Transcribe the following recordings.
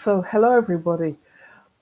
Hello everybody.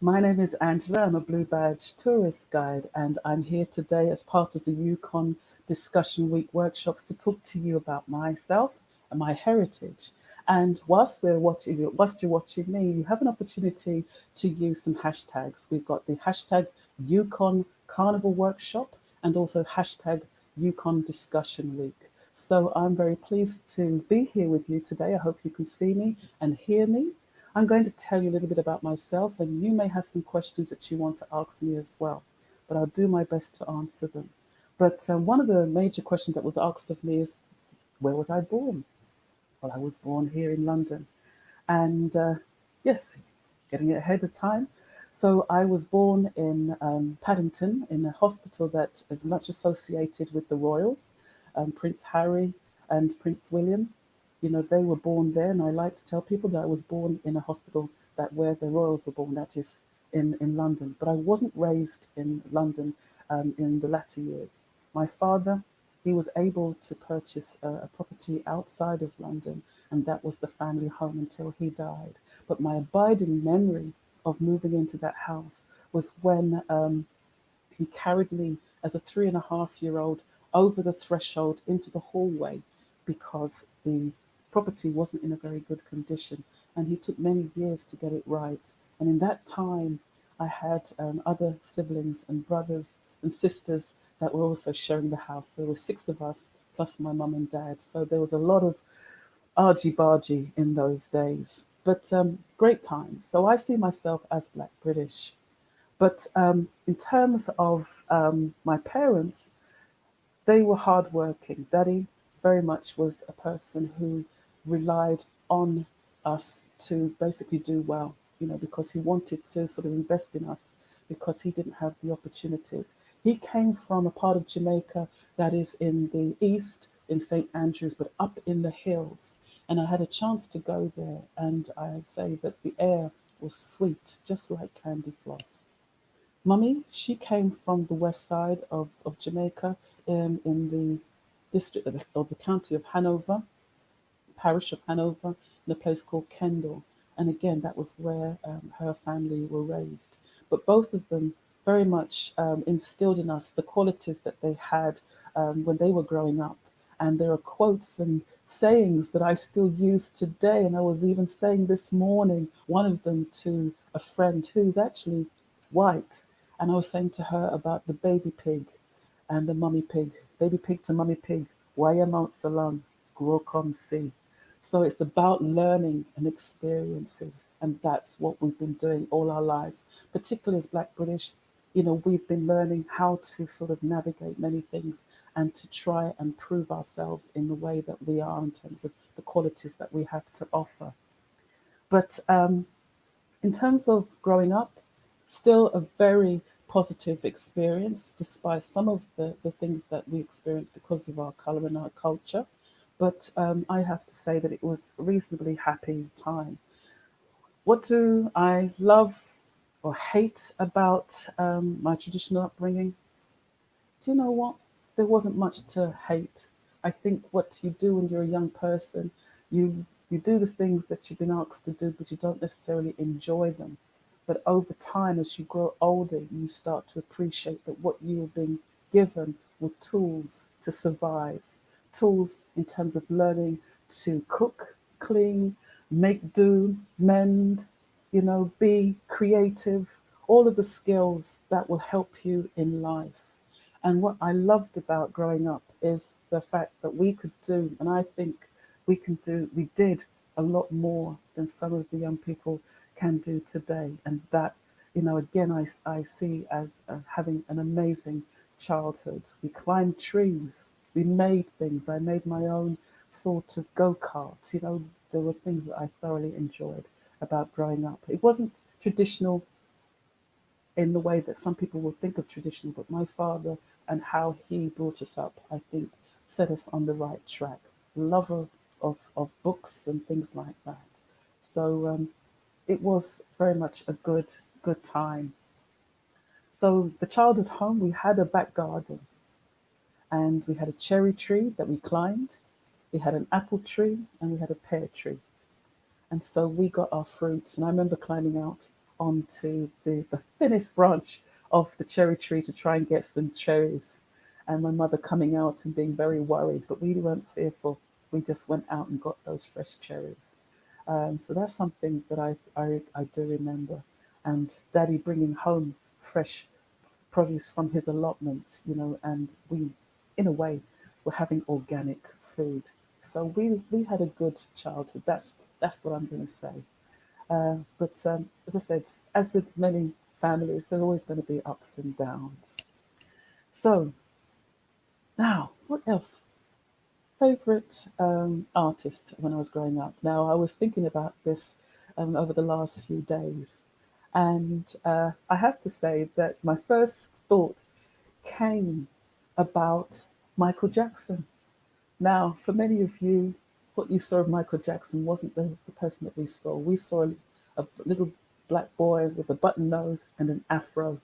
My name is Angela. I'm a Blue Badge tourist guide, and I'm here today as part of the UKON Discussion Week workshops to talk to you about myself and my heritage. And whilst you're watching me, you have an opportunity to use some hashtags. We've got the hashtag UKON Carnival Workshop and also hashtag UKON Discussion Week. So I'm very pleased to be here with you today. I hope you can see me and hear me. I'm going to tell you a little bit about myself, and you may have some questions that you want to ask me as well, but I'll do my best to answer them. But one of the major questions that was asked of me is, where was I born? Well, I was born here in London. And yes, getting it ahead of time. So I was born in Paddington in a hospital that is much associated with the royals, Prince Harry and Prince William. You know, they were born there, and I like to tell people that I was born in a hospital that where the royals were born, that is in London. But I wasn't raised in London in the latter years. My father, he was able to purchase a property outside of London, and that was the family home until he died. But my abiding memory of moving into that house was when he carried me as a 3.5-year-old over the threshold into the hallway because the property wasn't in a very good condition, and he took many years to get it right. And in that time, I had other siblings and brothers and sisters that were also sharing the house. There were 6 of us plus my mum and dad. So there was a lot of argy-bargy in those days, but great times. So I see myself as Black British. But in terms of my parents, they were hardworking. Daddy very much was a person who relied on us to basically do well, you know, because he wanted to sort of invest in us because he didn't have the opportunities. He came from a part of Jamaica that is in the east, in St. Andrews, but up in the hills. And I had a chance to go there, and I say that the air was sweet, just like candy floss. Mummy, she came from the west side of Jamaica in the district of the county of Hanover, parish of Hanover, in a place called Kendal. And again, that was where her family were raised. But both of them very much instilled in us the qualities that they had when they were growing up. And there are quotes and sayings that I still use today. And I was even saying this morning, one of them to a friend who's actually white. And I was saying to her about the baby pig and the mummy pig. Baby pig to mummy pig, why am out so long? Grow come see. So it's about learning and experiences, and that's what we've been doing all our lives, particularly as Black British. You know, we've been learning how to sort of navigate many things and to try and prove ourselves in the way that we are in terms of the qualities that we have to offer. But in terms of growing up, still a very positive experience, despite some of the things that we experience because of our colour and our culture. But I have to say that it was a reasonably happy time. What do I love or hate about my traditional upbringing? Do you know what? There wasn't much to hate. I think what you do when you're a young person, you do the things that you've been asked to do, but you don't necessarily enjoy them. But over time, as you grow older, you start to appreciate that what you have been given were tools to survive, tools in terms of learning to cook, clean, make do, mend, you know, be creative, all of the skills that will help you in life. And what I loved about growing up is the fact that we could do, and I think we did a lot more than some of the young people can do today. And that, you know, again, I see as having an amazing childhood. We climbed trees, we made things. I made my own sort of go karts. You know, there were things that I thoroughly enjoyed about growing up. It wasn't traditional in the way that some people will think of traditional, but my father and how he brought us up, I think, set us on the right track. Lover of books and things like that. So it was very much a good time. So the childhood home, we had a back garden, and we had a cherry tree that we climbed. We had an apple tree and we had a pear tree. And so we got our fruits. And I remember climbing out onto the thinnest branch of the cherry tree to try and get some cherries. And my mother coming out and being very worried, but we weren't fearful. We just went out and got those fresh cherries. So that's something that I do remember. And Daddy bringing home fresh produce from his allotment, and we, in a way, were having organic food. So we had a good childhood. That's what I'm going to say. But as I said, as with many families, there's always going to be ups and downs. So now, what else? Favorite artist when I was growing up. Now, I was thinking about this over the last few days, and I have to say that my first thought came about Michael Jackson. Now, for many of you, what you saw of Michael Jackson wasn't the person that we saw. We saw a little black boy with a button nose and an afro.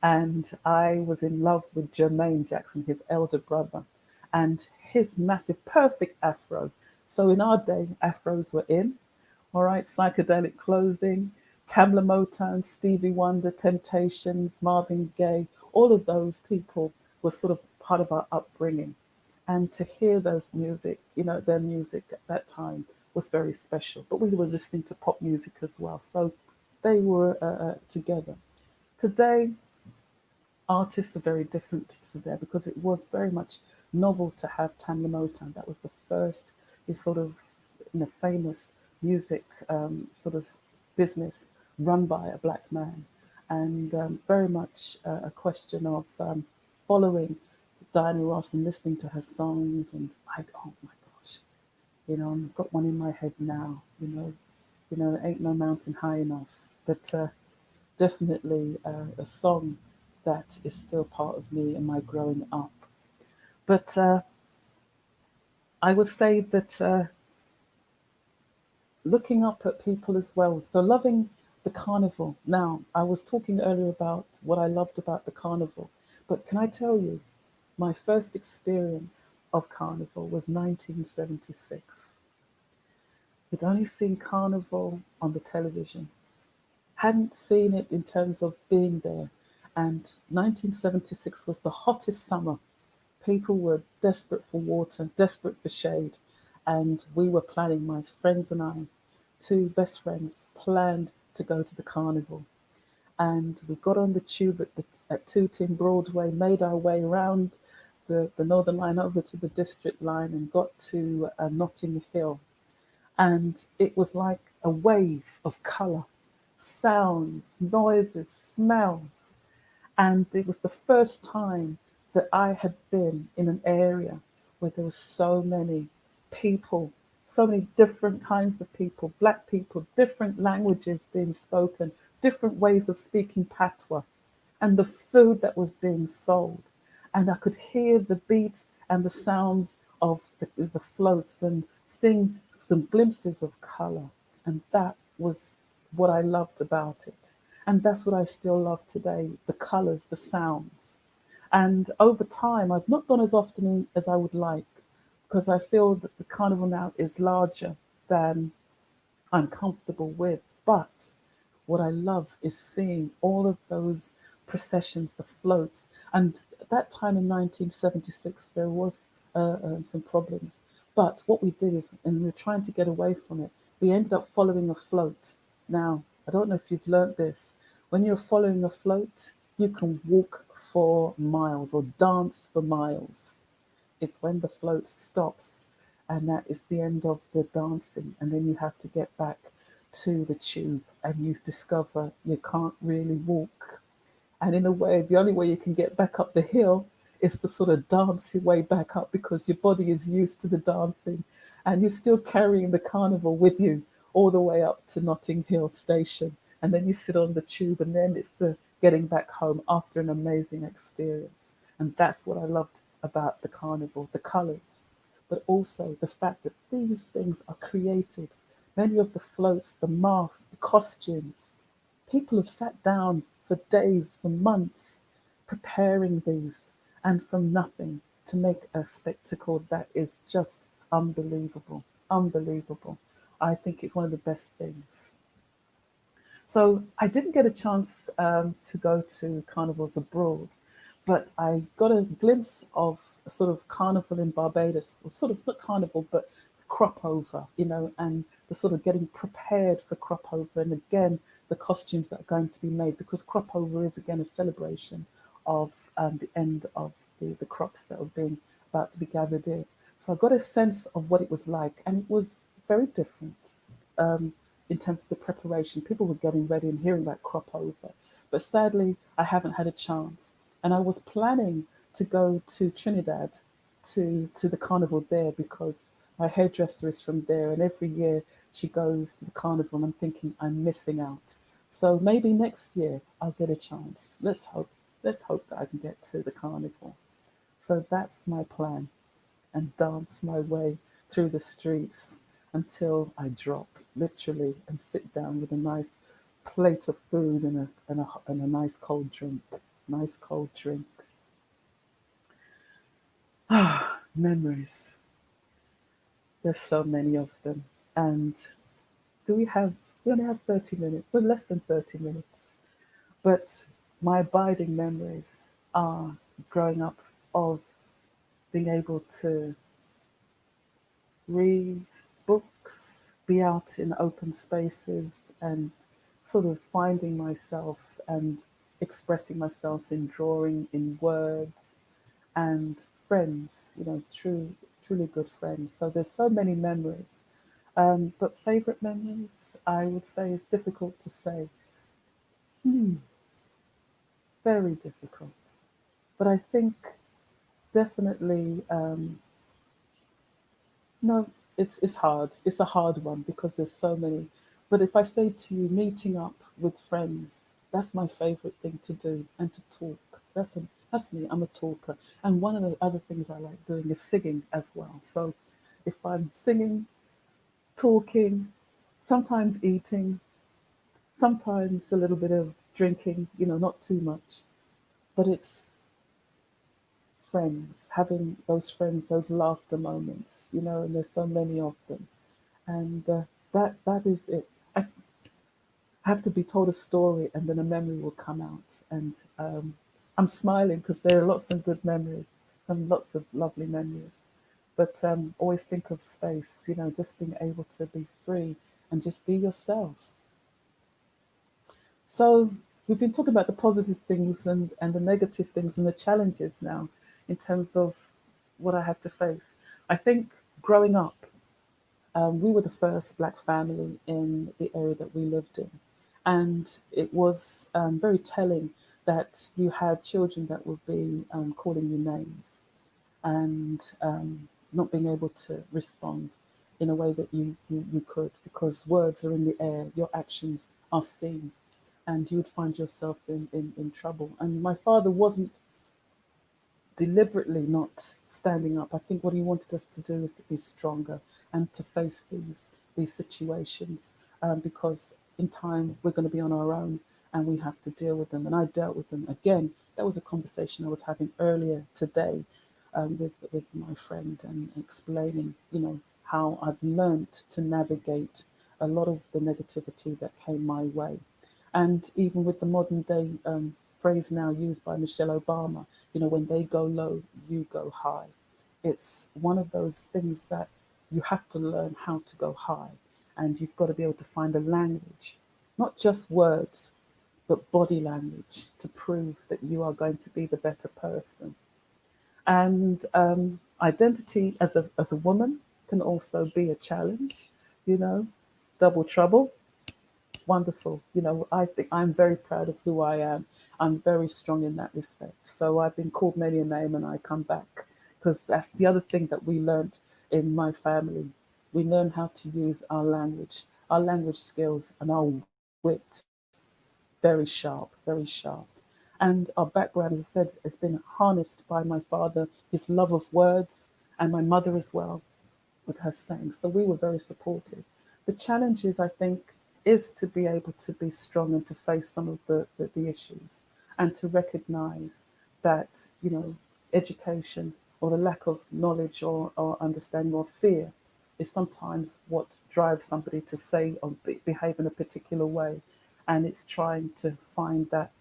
And I was in love with Jermaine Jackson, his elder brother, and his massive, perfect afro. So in our day, afros were in, all right, psychedelic clothing, Tamla Motown, Stevie Wonder, Temptations, Marvin Gaye, all of those people were sort of part of our upbringing. And to hear those music, their music at that time was very special. But we were listening to pop music as well. So they were together. Today, artists are very different to there because it was very much novel to have Tanya Motown. That was the first is sort of famous music sort of business run by a black man, and very much a question of following Diana Ross and listening to her songs. And oh my gosh, I've got one in my head now. Ain't no mountain high enough, but definitely a song that is still part of me and my growing up. But I would say that looking up at people as well, so loving the carnival. Now, I was talking earlier about what I loved about the carnival, but can I tell you, my first experience of carnival was 1976. I'd only seen carnival on the television, hadn't seen it in terms of being there. And 1976 was the hottest summer. People were desperate for water, desperate for shade. And we were planning, my friends and I, two best friends, planned to go to the carnival. And we got on the tube at Tooting Broadway, made our way around the Northern Line over to the District Line and got to Notting Hill. And it was like a wave of colour, sounds, noises, smells. And it was the first time that I had been in an area where there were so many people, so many different kinds of people, black people, different languages being spoken, different ways of speaking patois, and the food that was being sold. And I could hear the beat and the sounds of the floats and seeing some glimpses of colour. And that was what I loved about it. And that's what I still love today, the colours, the sounds. And over time, I've not gone as often as I would like because I feel that the carnival now is larger than I'm comfortable with. But what I love is seeing all of those processions, the floats. And at that time in 1976, there was some problems. But what we did is, and we were trying to get away from it, we ended up following a float. Now, I don't know if you've learnt this. When you're following a float, you can walk for miles or dance for miles. It's when the float stops, and that is the end of the dancing. And then you have to get back to the tube and you discover you can't really walk. And in a way, the only way you can get back up the hill is to sort of dance your way back up because your body is used to the dancing and you're still carrying the carnival with you all the way up to Notting Hill station. And then you sit on the tube and then it's the getting back home after an amazing experience. And that's what I loved about the carnival, the colours, but also the fact that these things are created. Many of the floats, the masks, the costumes, people have sat down for days, for months, preparing these, and from nothing to make a spectacle that is just unbelievable, unbelievable. I think it's one of the best things. So I didn't get a chance to go to carnivals abroad, but I got a glimpse of a sort of carnival in Barbados, or sort of not carnival, but crop over, and the sort of getting prepared for crop over, and again the costumes that are going to be made, because crop over is again a celebration of the end of the crops that are being about to be gathered in. So I got a sense of what it was like, and it was very different. Um, in terms of the preparation. People were getting ready and hearing about crop over. But sadly, I haven't had a chance. And I was planning to go to Trinidad to the carnival there, because my hairdresser is from there, and every year she goes to the carnival, and I'm thinking I'm missing out. So maybe next year I'll get a chance. Let's hope. Let's hope that I can get to the carnival. So that's my plan, and dance my way through the streets until I drop, literally, and sit down with a nice plate of food and a nice cold drink. Nice cold drink. Ah, memories. There's so many of them. And do we only have 30 minutes, well, less than 30 minutes. But my abiding memories are growing up, of being able to read books, be out in open spaces, and sort of finding myself and expressing myself in drawing, in words, and friends, truly good friends. So there's so many memories. But favorite memories, I would say, is difficult to say. Hmm, very difficult. But I think definitely, no, it's hard. It's a hard one because there's so many. But if I say to you, meeting up with friends, that's my favorite thing to do, and to talk. That's me. I'm a talker. And one of the other things I like doing is singing as well. So if I'm singing, talking, sometimes eating, sometimes a little bit of drinking, not too much, but it's friends, having those friends, those laughter moments, and there's so many of them. And that is it. I have to be told a story, and then a memory will come out, and I'm smiling because there are lots of good memories, some lots of lovely memories. But always think of space, just being able to be free and just be yourself. So we've been talking about the positive things and the negative things and the challenges now, in terms of what I had to face. I think growing up, we were the first black family in the area that we lived in. And it was very telling that you had children that would be calling you names, and not being able to respond in a way that you could, because words are in the air, your actions are seen, and you would find yourself in trouble. And my father wasn't deliberately not standing up. I think what he wanted us to do is to be stronger and to face these situations, because in time we're going to be on our own, and we have to deal with them. And I dealt with them. Again, that was a conversation I was having earlier today, with my friend, and explaining, how I've learnt to navigate a lot of the negativity that came my way. And even with the modern day phrase now used by Michelle Obama, when they go low, you go high. It's one of those things that you have to learn how to go high. And you've got to be able to find a language, not just words, but body language, to prove that you are going to be the better person. And identity as a woman can also be a challenge, you know, double trouble. Wonderful. I think I'm very proud of who I am. I'm very strong in that respect. So I've been called many a name, and I come back, because that's the other thing that we learned in my family. We learn how to use our language skills, and our wit, very sharp, very sharp. And our background, as I said, has been harnessed by my father, his love of words, and my mother as well, with her saying. So we were very supportive. The challenges, I think, is to be able to be strong and to face some of the issues, and to recognize that, education, or the lack of knowledge, or understanding, or fear, is sometimes what drives somebody to say or behave in a particular way, and it's trying to find that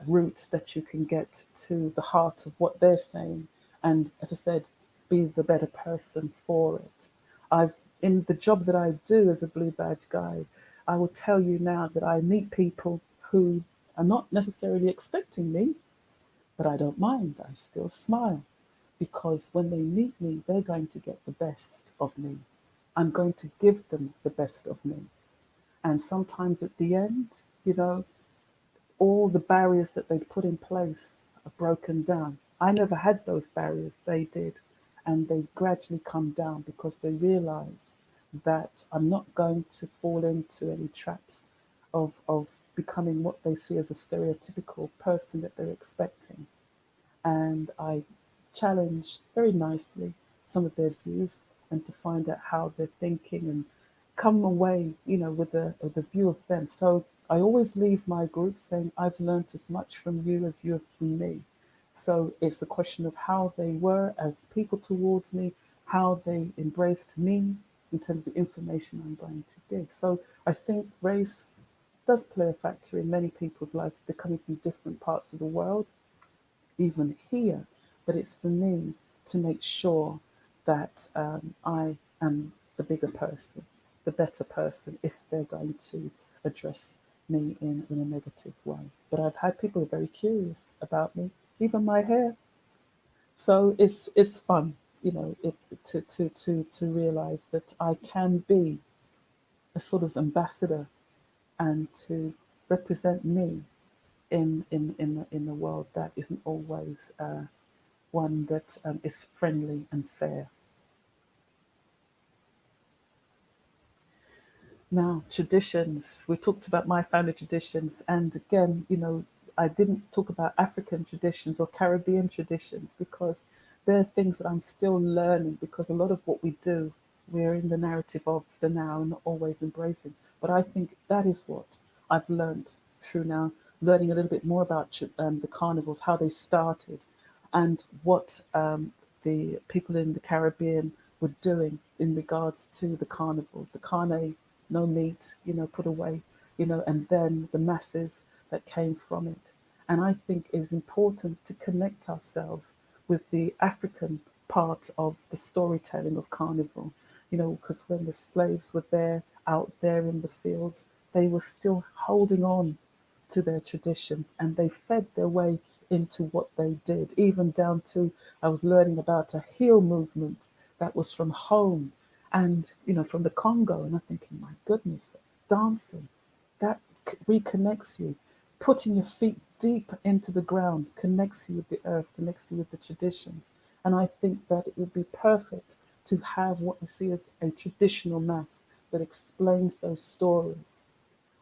route that you can get to the heart of what they're saying, and as I said, be the better person for it. I've In the job that I do as a blue badge guide, I will tell you now that I meet people who are not necessarily expecting me, but I don't mind. I still smile because when they meet me, they're going to get the best of me. I'm going to give them the best of me. And sometimes at the end, all the barriers that they'd put in place are broken down. I never had those barriers, they did. And they gradually come down because they realize that I'm not going to fall into any traps of becoming what they see as a stereotypical person that they're expecting. And I challenge very nicely some of their views and to find out how they're thinking and come away, with a view of them. So I always leave my group saying, I've learned as much from you as you have from me. So it's a question of how they were as people towards me, how they embraced me in terms of the information I'm going to give. So I think race does play a factor in many people's lives. They're coming from different parts of the world, even here, but it's for me to make sure that I am the bigger person, the better person, if they're going to address me in a negative way. But I've had people who are very curious about me, even my hair. So it's fun, to realize that I can be a sort of ambassador and to represent me in a world that isn't always one that is friendly and fair. Now, traditions. We talked about my family traditions, and again, I didn't talk about African traditions or Caribbean traditions because they're things that I'm still learning. Because a lot of what we do, we're in the narrative of the now and not always embracing. But I think that is what I've learned through now learning a little bit more about the carnivals, how they started, and what the people in the Caribbean were doing in regards to the carnival, the carne, no meat, put away, and then the masses that came from it. And I think it is important to connect ourselves with the African part of the storytelling of carnival, because when the slaves were there, out there in the fields, they were still holding on to their traditions and they fed their way into what they did, even down to I was learning about a heel movement that was from home and from the Congo, and I'm thinking, my goodness, dancing that reconnects you, putting your feet deep into the ground connects you with the earth, connects you with the traditions, and I think that it would be perfect to have what we see as a traditional mass that explains those stories.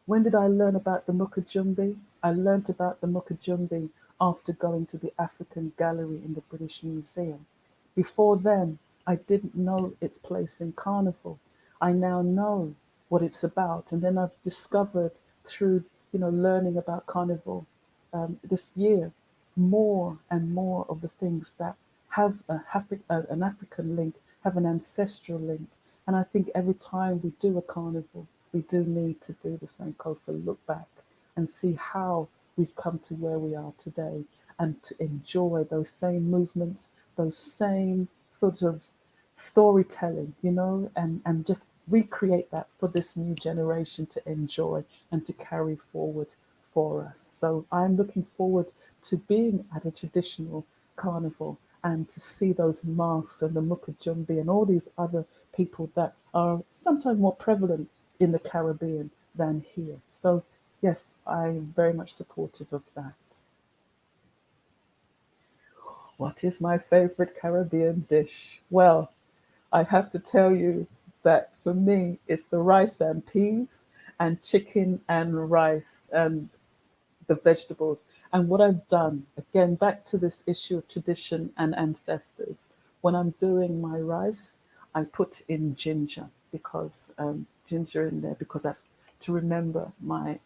When did I learn about the Mukajumbi? I learnt about the Mukajumbi after going to the African Gallery in the British Museum. Before then, I didn't know its place in Carnival. I now know what it's about, and then I've discovered through learning about Carnival this year more and more of the things that have an African link, have an ancestral link, and I think every time we do a carnival, we do need to do the same Sankofa look back and see how we've come to where we are today and to enjoy those same movements, those same sort of storytelling, and just recreate that for this new generation to enjoy and to carry forward for us. So I'm looking forward to being at a traditional carnival and to see those masks and the Mukajumbi and all these other people that are sometimes more prevalent in the Caribbean than here. So yes, I'm very much supportive of that. What is my favorite Caribbean dish? Well, I have to tell you that for me, it's the rice and peas and chicken and rice and the vegetables. And what I've done, again, back to this issue of tradition and ancestors, when I'm doing my rice, I put in ginger because ginger in there because that's to remember my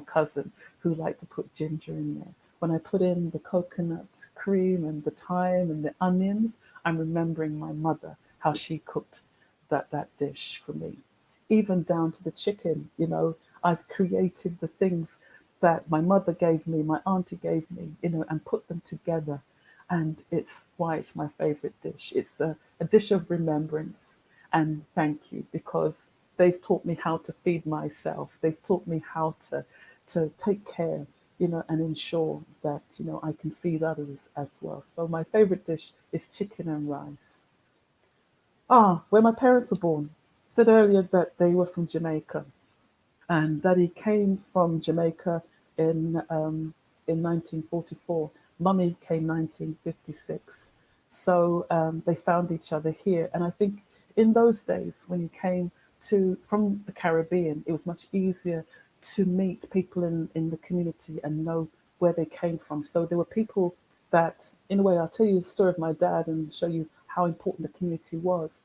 cousin who liked to put ginger in there. When I put in the coconut cream and the thyme and the onions, I'm remembering my mother how she cooked that dish for me, even down to the chicken. I've created the things that my mother gave me, my auntie gave me, and put them together. And it's why it's my favorite dish. It's a dish of remembrance and thank you, because they've taught me how to feed myself. They've taught me how to take care, and ensure that, I can feed others as well. So my favorite dish is chicken and rice. Where my parents were born. Said earlier that they were from Jamaica, and Daddy came from Jamaica in 1944. Mummy came 1956. So they found each other here, and I think in those days when you came to from the Caribbean, it was much easier to meet people in the community and know where they came from. So there were people that, in a way, I'll tell you the story of my dad and show you how important the community was.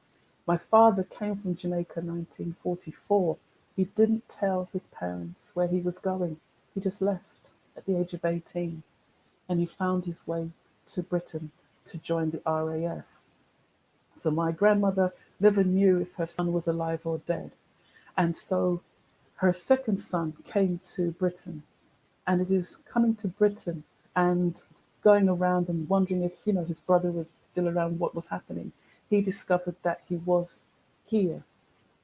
My father came from Jamaica in 1944. He didn't tell his parents where he was going. He just left at the age of 18, and he found his way to Britain to join the RAF. So my grandmother never knew if her son was alive or dead. And so her second son came to Britain, and it is coming to Britain and going around and wondering if, his brother was still around, what was happening. He discovered that he was here,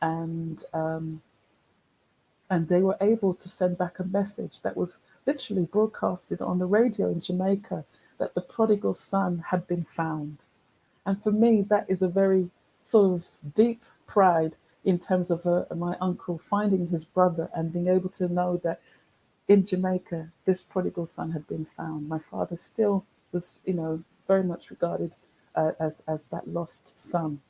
and they were able to send back a message that was literally broadcasted on the radio in Jamaica, that the prodigal son had been found. And for me, that is a very sort of deep pride in terms of my uncle finding his brother and being able to know that in Jamaica, this prodigal son had been found. My father still was, very much regarded as that lost son.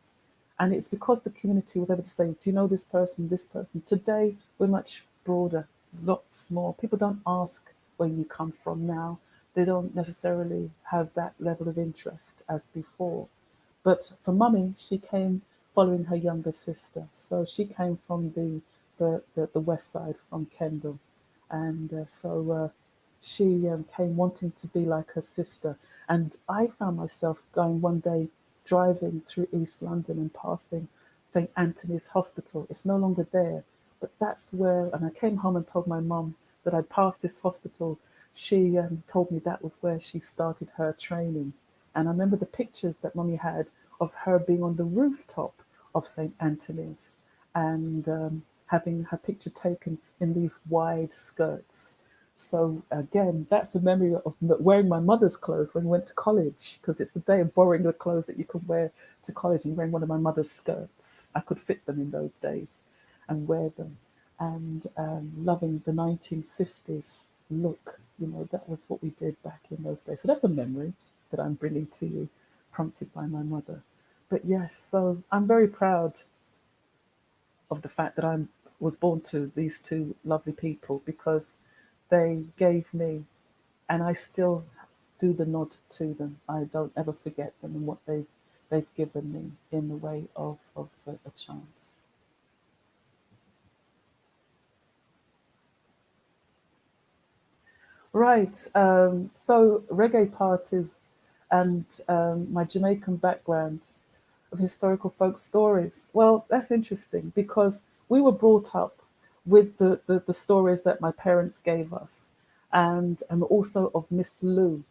And it's because the community was able to say, do you know this person, this person? Today, we're much broader, lots more. People don't ask where you come from now. They don't necessarily have that level of interest as before. But for Mummy, she came following her younger sister. So she came from the west side, from Kendal. And she came wanting to be like her sister. And I found myself going one day driving through East London and passing St. Anthony's Hospital. It's no longer there, but that's where, and I came home and told my mum that I'd passed this hospital. She told me that was where she started her training. And I remember the pictures that Mummy had of her being on the rooftop of St. Anthony's and having her picture taken in these wide skirts. So again, that's a memory of wearing my mother's clothes when we went to college, because it's the day of borrowing the clothes that you could wear to college and wearing one of my mother's skirts. I could fit them in those days and wear them, and loving the 1950s look. That was what we did back in those days. So that's a memory that I'm bringing to you, prompted by my mother. But yes, so I'm very proud of the fact that I was born to these two lovely people, because they gave me, and I still do the nod to them. I don't ever forget them and what they've given me in the way of a chance. Right. So reggae parties and my Jamaican background of historical folk stories. Well, that's interesting because we were brought up with the stories that my parents gave us, and also of Miss Lou.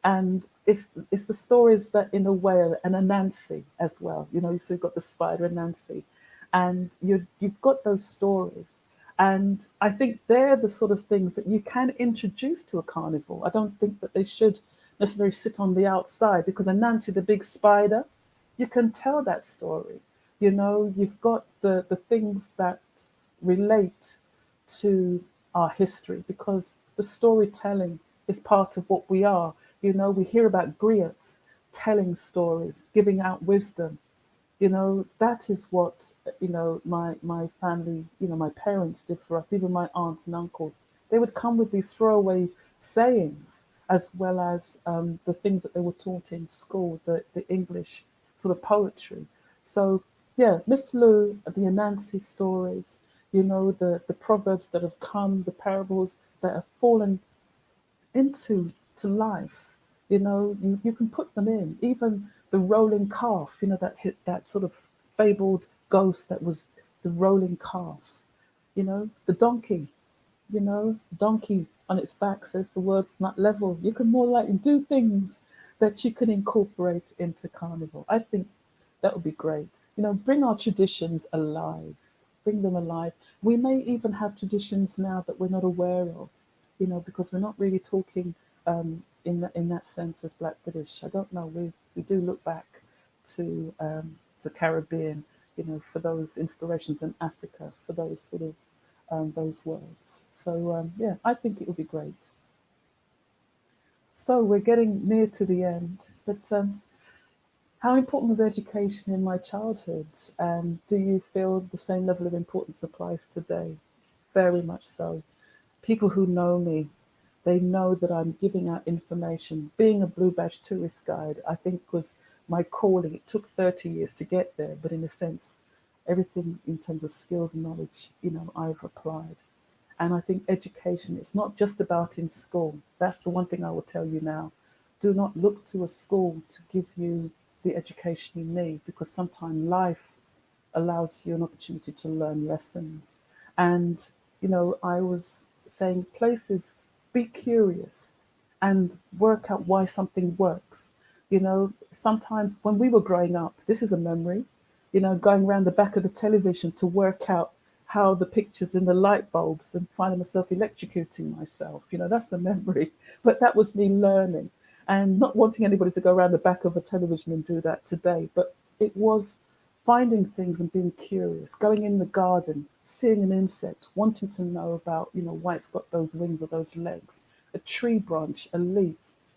And it's the stories that, in a way, and Anansi as well. So you've got the spider and Nancy, and you've got those stories. And I think they're the sort of things that you can introduce to a carnival. I don't think that they should necessarily sit on the outside, because Anansi, the big spider, you can tell that story. You've got the things that relate to our history, because the storytelling is part of what we are. We hear about griots telling stories, giving out wisdom. That is what, my family, my parents did for us, even my aunts and uncles. They would come with these throwaway sayings, as well as the things that they were taught in school, the English sort of poetry. So, yeah, Miss Lou, the Anansi stories, the proverbs that have come, the parables that have fallen into to life. You can put them in. Even the rolling calf, that hit that sort of fabled ghost that was the rolling calf, the donkey, donkey on its back says the word's not level. You can more likely do things that you can incorporate into carnival. I think that would be great. Bring our traditions alive, bring them alive. We may even have traditions now that we're not aware of, because we're not really talking in that sense as Black British. I don't know. We do look back to the Caribbean, for those inspirations, in Africa for those sort of those words. So yeah, I think it would be great. So we're getting near to the end, but how important was education in my childhood? And do you feel the same level of importance applies today? Very much so. People who know me, they know that I'm giving out information. Being a Blue Badge tourist guide, I think was my calling. It took 30 years to get there, but in a sense, everything in terms of skills and knowledge, I've applied. And I think education, it's not just about in school. That's the one thing I will tell you now. Do not look to a school to give you the education you need, because sometimes life allows you an opportunity to learn lessons. And, I was saying places, be curious and work out why something works. Sometimes when we were growing up, this is a memory, going around the back of the television to work out how the pictures in the light bulbs and finding myself electrocuting myself. That's a memory. But that was me learning and not wanting anybody to go around the back of a television and do that today. But it was finding things and being curious, going in the garden, seeing an insect, wanting to know about, why it's got those wings or those legs, a tree branch, a leaf.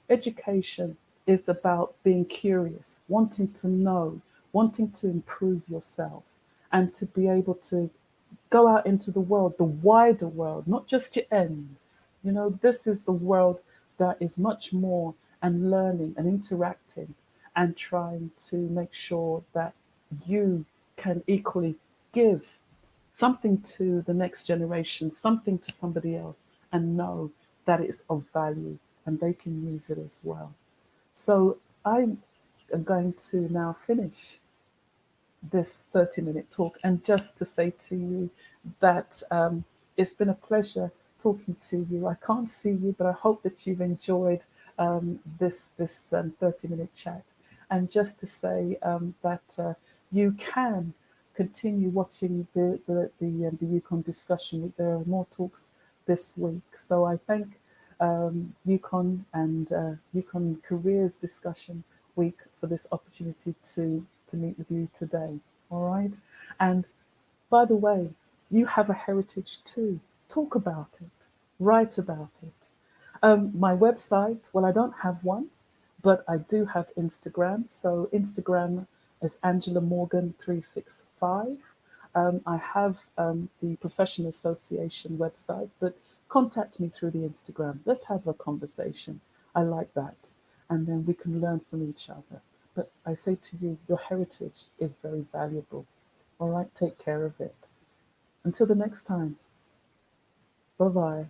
Education is about being curious, wanting to know, wanting to improve yourself, and to be able to go out into the world, the wider world, not just your ends. This is the world that is much more, and learning and interacting and trying to make sure that you can equally give something to the next generation, something to somebody else, and know that it's of value and they can use it as well. So I am going to now finish this 30-minute talk, and just to say to you that it's been a pleasure talking to you. I can't see you, but I hope that you've enjoyed this 30-minute chat. And just to say that you can continue watching the UKON discussion week. There are more talks this week. So I thank UKON and UKON Careers Discussion Week for this opportunity to meet with you today. All right. And by the way, you have a heritage too. Talk about it, write about it. My website, well, I don't have one, but I do have Instagram. So Instagram is Angela Morgan 365. I have the Professional Association website, but contact me through the Instagram. Let's have a conversation. I like that. And then we can learn from each other. But I say to you, your heritage is very valuable. All right, take care of it. Until the next time, bye bye.